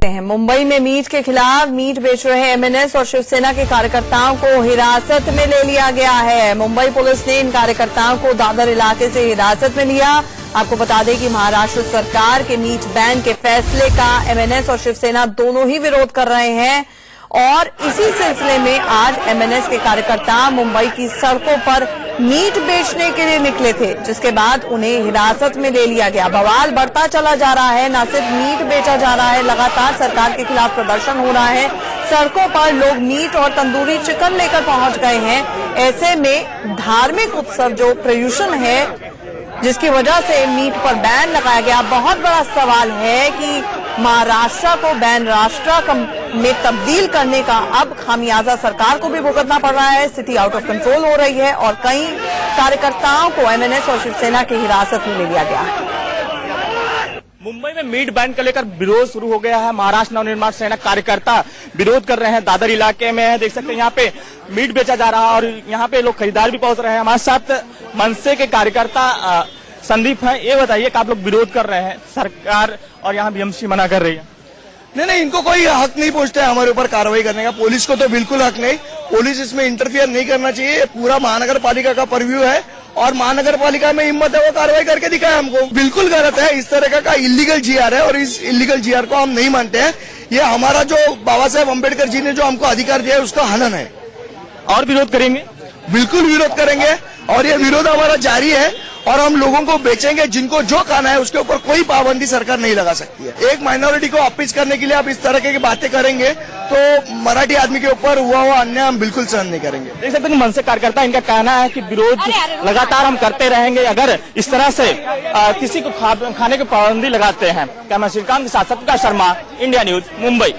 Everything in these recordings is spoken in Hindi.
मुंबई में मीट के खिलाफ मीट बेच रहे एमएनएस और शिवसेना के कार्यकर्ताओं को हिरासत में ले लिया गया है। मुंबई पुलिस ने इन कार्यकर्ताओं को दादर इलाके से हिरासत में लिया। आपको बता दें कि महाराष्ट्र सरकार के मीट बैन के फैसले का एमएनएस और शिवसेना दोनों ही विरोध कर रहे हैं और इसी सिलसिले में आज एमएनएस के कार्यकर्ता मुंबई की सड़कों पर मीट बेचने के लिए निकले थे, जिसके बाद उन्हें हिरासत में ले लिया गया। बवाल बढ़ता चला जा रहा है, न सिर्फ मीट बेचा जा रहा है, लगातार सरकार के खिलाफ प्रदर्शन हो रहा है। सड़कों पर लोग मीट और तंदूरी चिकन लेकर पहुंच गए हैं। ऐसे में धार्मिक उत्सव जो पर्यूषण है, जिसकी वजह से मीट पर बैन लगाया गया, बहुत बड़ा सवाल है कि महाराष्ट्र को बैन राष्ट्र में तब्दील करने का अब खामियाजा सरकार को भी भुगतना पड़ रहा है। स्थिति आउट ऑफ कंट्रोल हो रही है और कई कार्यकर्ताओं को एमएनएस और शिवसेना की हिरासत में ले लिया गया है। मुंबई में मीट बैन को लेकर विरोध शुरू हो गया है। महाराष्ट्र नवनिर्माण सेना कार्यकर्ता विरोध कर रहे हैं। दादर इलाके में देख सकते हैं यहाँ पे मीट बेचा जा रहा है और यहाँ पे लोग खरीदार भी पहुंच रहे हैं। हमारे साथ मनसे के कार्यकर्ता संदीप हैं। ये बताइए कि आप लोग विरोध कर रहे हैं, सरकार और यहाँ बीएमसी मना कर रही है। नहीं, इनको कोई हक नहीं पहुंचता है हमारे ऊपर कार्रवाई करने का। पुलिस को तो बिल्कुल हक नहीं, पुलिस इसमें इंटरफियर नहीं करना चाहिए। पूरा महानगर पालिका का परव्यू है और महानगर पालिका में हिम्मत है वो कार्रवाई करके दिखाए हमको। बिल्कुल गलत है, इस तरह का इलीगल जीआर है और इस इलीगल जीआर को हम नहीं मानते हैं। ये हमारा जो बाबा साहेब अम्बेडकर जी ने जो हमको अधिकार दिया है उसका हनन है। और विरोध करेंगे? बिल्कुल विरोध करेंगे और ये विरोध हमारा जारी है और हम लोगों को बेचेंगे। जिनको जो खाना है उसके ऊपर कोई पाबंदी सरकार नहीं लगा सकती है। एक माइनॉरिटी को अपीज करने के लिए आप इस तरह की बातें करेंगे तो मराठी आदमी के ऊपर हुआ अन्याय हम बिल्कुल सहन नहीं करेंगे। देख सकते हैं मनसे कार्यकर्ता, इनका कहना है कि विरोध लगातार हम करते रहेंगे अगर इस तरह से किसी को खाने की पाबंदी लगाते हैं। कैमरा श्रीकांत के साथ सत्यका शर्मा, इंडिया न्यूज, मुंबई।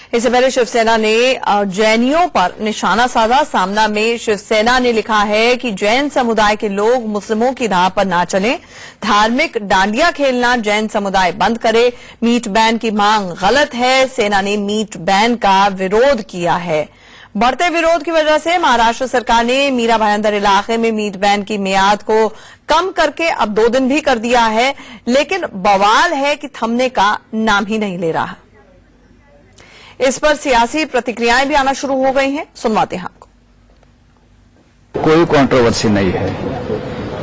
इससे पहले शिवसेना ने जैनियों पर निशाना साधा। सामना में शिवसेना ने लिखा है कि जैन समुदाय के लोग मुस्लिमों की राह पर ना चलें, धार्मिक डांडिया खेलना जैन समुदाय बंद करे, मीट बैन की मांग गलत है। सेना ने मीट बैन का विरोध किया है। बढ़ते विरोध की वजह से महाराष्ट्र सरकार ने मीरा भाईंदर इलाके में मीट बैन की मियाद को कम करके अब 2 दिन भी कर दिया है, लेकिन बवाल है कि थमने का नाम ही नहीं ले रहा। इस पर सियासी प्रतिक्रियाएं भी आना शुरू हो गई हैं। सुनवाते हैं आपको। कोई कंट्रोवर्सी नहीं है।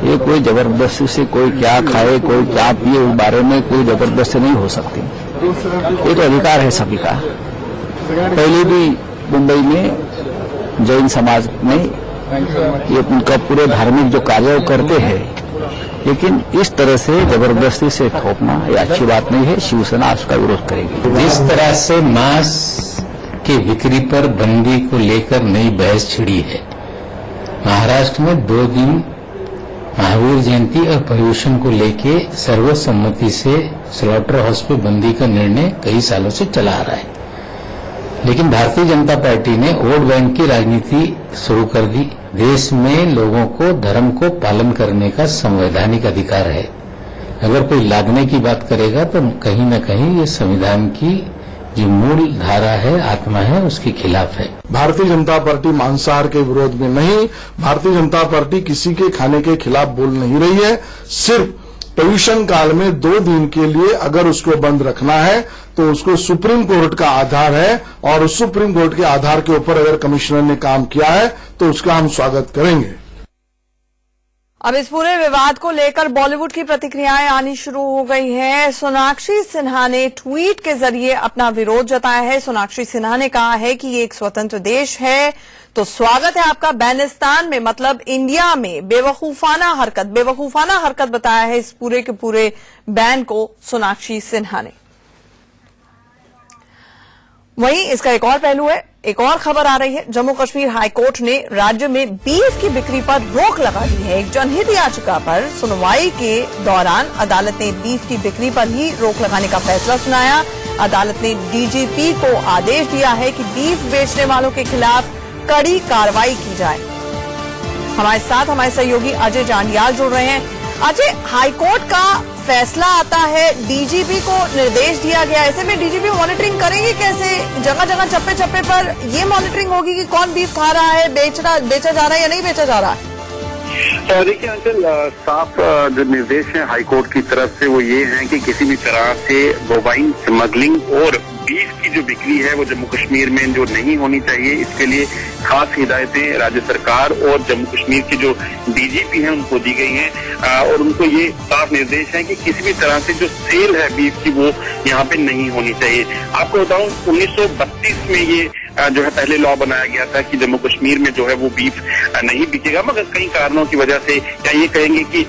ये कोई जबरदस्ती से कोई क्या खाए कोई क्या पिए उस बारे में कोई जबरदस्ती नहीं हो सकती। ये तो अधिकार है सभी का। पहले भी मुंबई में जैन समाज में ये उनका पूरे धार्मिक जो कार्य करते हैं, लेकिन इस तरह से जबरदस्ती से थोपना ये अच्छी बात नहीं है। शिवसेना उसका विरोध करेगी। जिस तरह से मांस की बिक्री पर बंदी को लेकर नई बहस छिड़ी है, महाराष्ट्र में 2 दिन महावीर जयंती और पर्यूषण को लेके सर्वसम्मति से स्लॉटर हाउस पे बंदी का निर्णय कई सालों से चला आ रहा है, लेकिन भारतीय जनता पार्टी ने वोट बैंक की राजनीति शुरू कर दी। देश में लोगों को धर्म को पालन करने का संवैधानिक अधिकार है। अगर कोई लादने की बात करेगा तो कहीं न कहीं ये संविधान की जो मूल धारा है, आत्मा है, उसके खिलाफ है। भारतीय जनता पार्टी मांसाहार के विरोध में नहीं, भारतीय जनता पार्टी किसी के खाने के खिलाफ बोल नहीं रही है। सिर्फ पर्यूषण काल में 2 दिन के लिए अगर उसको बंद रखना है तो उसको सुप्रीम कोर्ट का आधार है और उस सुप्रीम कोर्ट के आधार के ऊपर अगर कमिश्नर ने काम किया है तो उसका हम स्वागत करेंगे। अब इस पूरे विवाद को लेकर बॉलीवुड की प्रतिक्रियाएं आनी शुरू हो गई हैं। सोनाक्षी सिन्हा ने ट्वीट के जरिए अपना विरोध जताया है। सोनाक्षी सिन्हा ने कहा है कि ये एक स्वतंत्र देश है, तो स्वागत है आपका बैनिस्तान में, मतलब इंडिया में। बेवकूफाना हरकत बताया है इस पूरे के पूरे बैन को सोनाक्षी सिन्हा ने। वहीं इसका एक और पहलू है, एक और खबर आ रही है। जम्मू कश्मीर हाईकोर्ट ने राज्य में बीफ की बिक्री पर रोक लगा दी है। एक जनहित याचिका पर सुनवाई के दौरान अदालत ने बीफ की बिक्री पर ही रोक लगाने का फैसला सुनाया। अदालत ने डीजीपी को आदेश दिया है कि बीफ बेचने वालों के खिलाफ कड़ी कार्रवाई की जाए। हमारे साथ हमारे सहयोगी अजय जांडियाल जुड़ रहे हैं। अजय, हाईकोर्ट का फैसला आता है, डीजीपी को निर्देश दिया गया, ऐसे में डीजीपी मॉनिटरिंग करेंगे कैसे? जगह जगह चप्पे पर ये मॉनिटरिंग होगी कि कौन बीफ खा रहा है, बेचा जा रहा है या नहीं बेचा जा रहा है? देखिए अंकल, साफ जो निर्देश है हाईकोर्ट की तरफ से वो ये है कि किसी भी तरह से बोवाइन स्मगलिंग और बीफ की जो बिक्री है वो जम्मू कश्मीर में जो नहीं होनी चाहिए, इसके लिए खास हिदायतें राज्य सरकार और जम्मू कश्मीर के जो डीजीपी हैं उनको दी गई हैं और उनको ये साफ निर्देश है कि किसी भी तरह से जो सेल है बीफ की वो यहाँ पे नहीं होनी चाहिए। आपको बताऊं 1932 में ये जो है पहले लॉ बनाया गया था कि जम्मू कश्मीर में जो है वो बीफ नहीं बिकेगा, मगर कई कारणों की वजह से या ये कहेंगे कि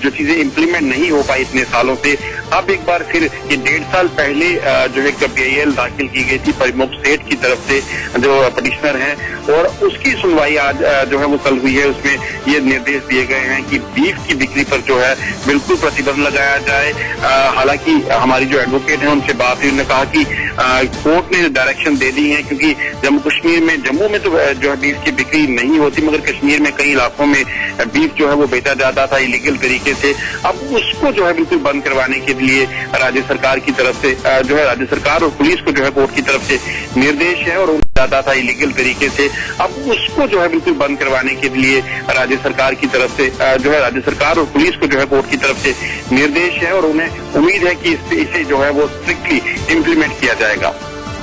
जो चीजें इम्प्लीमेंट नहीं हो पाई इतने सालों से, अब एक बार फिर ये 1.5 साल पहले जो है PIL दाखिल की गई थी परिमुख सेठ की तरफ से जो पटिशनर हैं, और उसकी सुनवाई आज जो है वो कल हुई है। उसमें ये निर्देश दिए गए हैं कि बीफ की बिक्री पर जो है बिल्कुल प्रतिबंध लगाया जाए। हालांकि हमारी जो एडवोकेट है उनसे बात हुई, उन्होंने कहा कि कोर्ट ने डायरेक्शन दे दी है क्योंकि जम्मू कश्मीर में जम्मू में तो जो है बीफ की बिक्री नहीं होती, मगर कश्मीर में कई इलाकों में बीफ जो है वो बेचा जाता था इलीगल तरीके से। अब उसको जो है बिल्कुल बंद करवाने के लिए राज्य सरकार की तरफ से जो है राज्य सरकार और पुलिस को जो है कोर्ट की तरफ से निर्देश है, और जाता था इलीगल तरीके से, अब उसको जो है बिल्कुल बंद करवाने के लिए राज्य सरकार की तरफ से जो है राज्य सरकार और पुलिस को जो है कोर्ट की तरफ से निर्देश है, और उन्हें उम्मीद है कि इसे जो है वो स्ट्रिक्टली इम्प्लीमेंट किया जाएगा।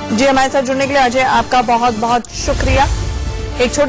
जी, हमारे साथ जुड़ने के लिए अजय आपका बहुत बहुत शुक्रिया। एक छोटी